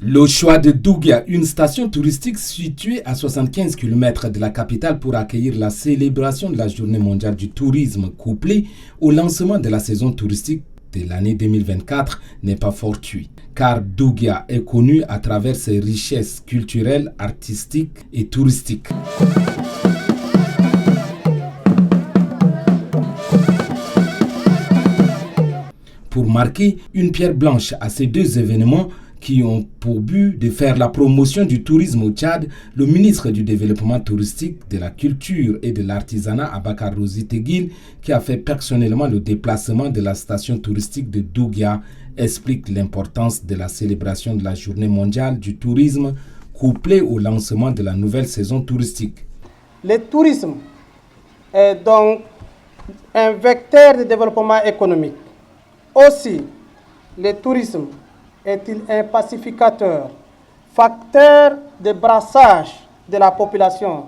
Le choix de Dougia, une station touristique située à 75 km de la capitale pour accueillir la célébration de la Journée mondiale du tourisme couplée au lancement de la saison touristique de l'année 2024 n'est pas fortuit, car Dougia est connu à travers ses richesses culturelles, artistiques et touristiques. Pour marquer une pierre blanche à ces deux événements qui ont pour but de faire la promotion du tourisme au Tchad, le ministre du Développement touristique, de la culture et de l'artisanat, Abakar Rozi Teguil, qui a fait personnellement le déplacement de la station touristique de Dougia, explique l'importance de la célébration de la Journée mondiale du tourisme couplée au lancement de la nouvelle saison touristique. Le tourisme est donc un vecteur de développement économique. Aussi, le tourisme est-il un pacificateur, facteur de brassage de la population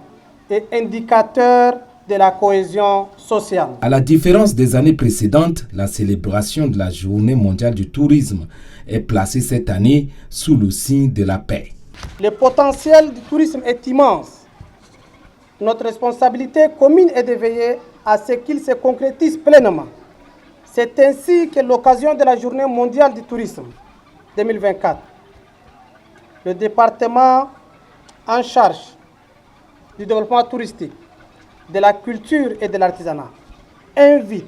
et indicateur de la cohésion sociale. À la différence des années précédentes, la célébration de la Journée mondiale du tourisme est placée cette année sous le signe de la paix. Le potentiel du tourisme est immense. Notre responsabilité commune est de veiller à ce qu'il se concrétise pleinement. C'est ainsi que l'occasion de la Journée mondiale du tourisme 2024, le département en charge du développement touristique, de la culture et de l'artisanat invite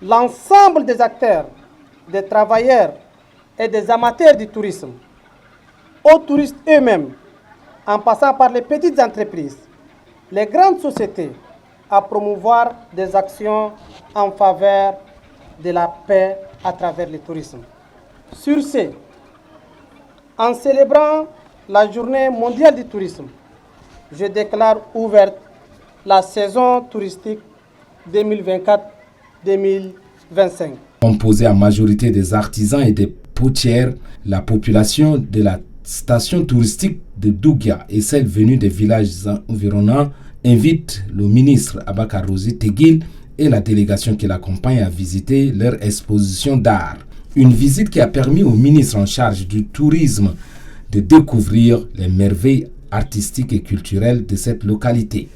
l'ensemble des acteurs, des travailleurs et des amateurs du tourisme, aux touristes eux-mêmes, en passant par les petites entreprises, les grandes sociétés, à promouvoir des actions en faveur de la paix à travers le tourisme. Sur ce, en célébrant la Journée mondiale du tourisme, je déclare ouverte la saison touristique 2024-2025. Composée en majorité des artisans et des potières, la population de la station touristique de Dougia et celle venue des villages environnants invite le ministre Abakar Rozi Teguil et la délégation qui l'accompagne à visiter leur exposition d'art. Une visite qui a permis au ministre en charge du tourisme de découvrir les merveilles artistiques et culturelles de cette localité.